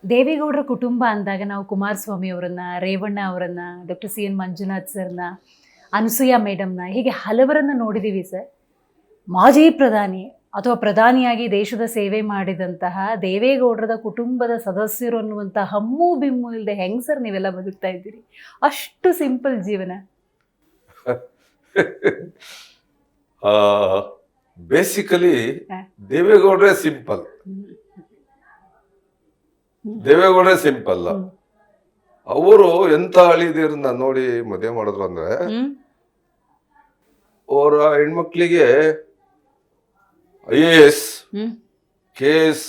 ದೇವೇಗೌಡರ ಕುಟುಂಬ ಅಂದಾಗ ನಾವು ಕುಮಾರಸ್ವಾಮಿ ಅವರನ್ನ, ರೇವಣ್ಣ ಅವರನ್ನ, ಡಾಕ್ಟರ್ ಸಿ ಎನ್ ಮಂಜುನಾಥ್ ಸರ್ನ, ಅನಸೂಯ ಮೇಡಮ್ನ, ಹೀಗೆ ಹಲವರನ್ನ ನೋಡಿದ್ದೀವಿ ಸರ್. ಮಾಜಿ ಪ್ರಧಾನಿ ಅಥವಾ ಪ್ರಧಾನಿಯಾಗಿ ದೇಶದ ಸೇವೆ ಮಾಡಿದಂತಹ ದೇವೇಗೌಡರದ ಕುಟುಂಬದ ಸದಸ್ಯರು ಅನ್ನುವಂಥ ಹಮ್ಮು ಬಿಮ್ಮು ಇಲ್ಲದೆ ಹೆಂಗ್ ಸರ್ ನೀವೆಲ್ಲ ಬದುಕ್ತಾ ಇದ್ದೀರಿ? ಅಷ್ಟು ಸಿಂಪಲ್ ಜೀವನ. ಬೇಸಿಕಲಿ ದೇವೇಗೌಡ್ರೆ ಸಿಂಪಲ್. ದೇವೇಗೌಡ್ರೆ ಸಿಂಪಲ್. ಅವರು ಎಂತ ಹಳಿದಿರನ್ನ ನೋಡಿ ಮದುವೆ ಮಾಡಿದ್ರು ಅಂದ್ರೆ ಅವರ ಹೆಣ್ಮಕ್ಳಿಗೆ IAS, KS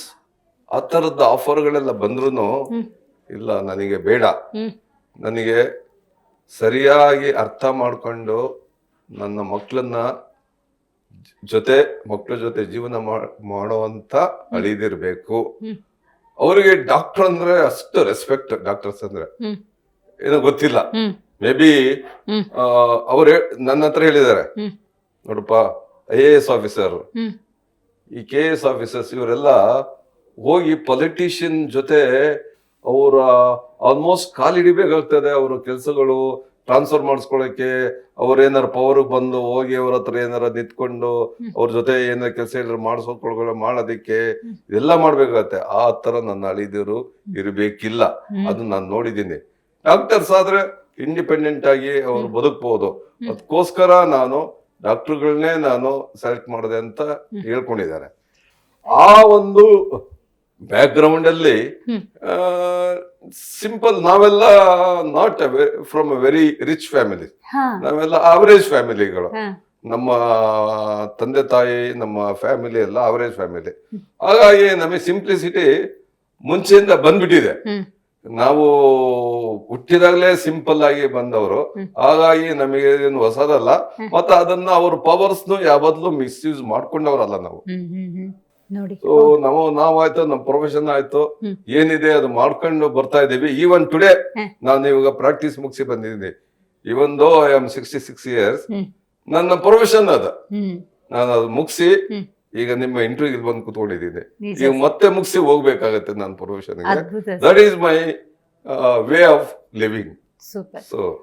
ಆ ತರದ ಆಫರ್ಗಳೆಲ್ಲ ಬಂದ್ರು ಇಲ್ಲ ನನಗೆ ಬೇಡ, ನನಗೆ ಸರಿಯಾಗಿ ಅರ್ಥ ಮಾಡ್ಕೊಂಡು ನನ್ನ ಮಕ್ಕಳ ಜೊತೆ ಜೀವನ ಮಾಡುವಂತ ಅಳಿದಿರ್ಬೇಕು. ಅವರಿಗೆ ಡಾಕ್ಟರ್ ಅಂದ್ರೆ ಅಷ್ಟು ರೆಸ್ಪೆಕ್ಟ್. ಡಾಕ್ಟರ್ಸ್ ಅಂದ್ರೆ ಏನೋ ಗೊತ್ತಿಲ್ಲ, ಮೇ ಬಿ ಅವ್ರು ನನ್ನ ಹತ್ರ ಹೇಳಿದ್ದಾರೆ, ನೋಡಪ್ಪ IAS ಆಫೀಸರ್, ಈ KS ಆಫೀಸರ್ಸ್ ಇವರೆಲ್ಲ ಹೋಗಿ ಪೊಲಿಟಿಷಿಯನ್ ಜೊತೆ ಅವರ ಆಲ್ಮೋಸ್ಟ್ ಕಾಲಿಡಿಬೇಕಾಗ್ತದೆ. ಅವರ ಕೆಲಸಗಳು ಟ್ರಾನ್ಸ್ಫರ್ ಮಾಡಿಸ್ಕೊಳಕ್ಕೆ ಅವ್ರೇನಾರು ಪವರ್ ಬಂದು ಹೋಗಿ ಅವ್ರ ಹತ್ರ ಏನಾರ ನಿಂತ್ಕೊಂಡು ಅವ್ರ ಜೊತೆ ಏನಾರ ಕೆಲಸ ಏನಾರ ಮಾಡಿಸ್ಕೊಳ್ಕೊಳ್ಳೋ ಮಾಡೋದಕ್ಕೆ ಇದೆಲ್ಲ ಮಾಡ್ಬೇಕಾಗತ್ತೆ. ಆ ತರ ನನ್ನ ಅಳಿದಿರು ಇರ್ಬೇಕಿಲ್ಲ. ಅದು ನಾನು ನೋಡಿದ್ದೀನಿ. ಡಾಕ್ಟರ್ಸ್ ಆದ್ರೆ ಇಂಡಿಪೆಂಡೆಂಟ್ ಆಗಿ ಅವ್ರು ಬದುಕ್ಬಹುದು. ಅದಕ್ಕೋಸ್ಕರ ನಾನು ಡಾಕ್ಟರ್ಗಳನ್ನೇ ನಾನು ಸೆಲೆಕ್ಟ್ ಮಾಡಿದೆ ಅಂತ ಹೇಳ್ಕೊಂಡಿದ್ದಾರೆ. ಆ ಒಂದು ಬ್ಯಾಕ್ ಗ್ರೌಂಡ್ ಅಲ್ಲಿ ಸಿಂಪಲ್, ನಾವೆಲ್ಲ not from A very rich family, ನಾವೆಲ್ಲ ಆವರೇಜ್ ಫ್ಯಾಮಿಲಿಗಳು. ನಮ್ಮ ತಂದೆ ತಾಯಿ, ನಮ್ಮ ಫ್ಯಾಮಿಲಿ ಎಲ್ಲ ಆವರೇಜ್ ಫ್ಯಾಮಿಲಿ. ಹಾಗಾಗಿ ನಮಗೆ ಸಿಂಪ್ಲಿಸಿಟಿ ಮುಂಚೆಯಿಂದ ಬಂದ್ಬಿಟ್ಟಿದೆ. ನಾವು ಹುಟ್ಟಿದಾಗಲೇ ಸಿಂಪಲ್ ಆಗಿ ಬಂದವರು, ಹಾಗಾಗಿ ನಮಗೆ ಏನು ಹೊಸದಲ್ಲ. ಮತ್ತೆ ಅದನ್ನ ಅವ್ರ ಪವರ್ಸ್ನು ಯಾವತ್ತೂ ಮಿಸ್ಯೂಸ್ ಮಾಡ್ಕೊಂಡವ್ರಲ್ಲ ನಾವು. ಸೊ ನಾವಾಯ್ತು, ನಮ್ಮ ಪ್ರೊಫೆಷನ್ ಆಯ್ತು, ಏನಿದೆ ಅದು ಮಾಡ್ಕೊಂಡು ಬರ್ತಾ ಇದೀವಿ. ಈವನ್ ಟುಡೇ ನಾನು ಇವಾಗ ಪ್ರಾಕ್ಟೀಸ್ ಮುಗಿಸಿ ಬಂದಿದ್ದೀನಿ. ಇವನ್ ದೋ ಐ ಆಮ್ 66 years, ನನ್ನ ಪ್ರೊಫೆಷನ್ ಅದು. ನಾನು ಅದು ಮುಗಿಸಿ ಈಗ ನಿಮ್ಮ ಇಂಟರ್ವ್ಯೂ ಬಂದು ಕುತ್ಕೊಂಡಿದ್ದೀನಿ. ಈಗ ಮತ್ತೆ ಮುಗಿಸಿ ಹೋಗ್ಬೇಕಾಗತ್ತೆ ನನ್ನ ಪ್ರೊಫೆಷನ್ಗೆ. That is my way of living. So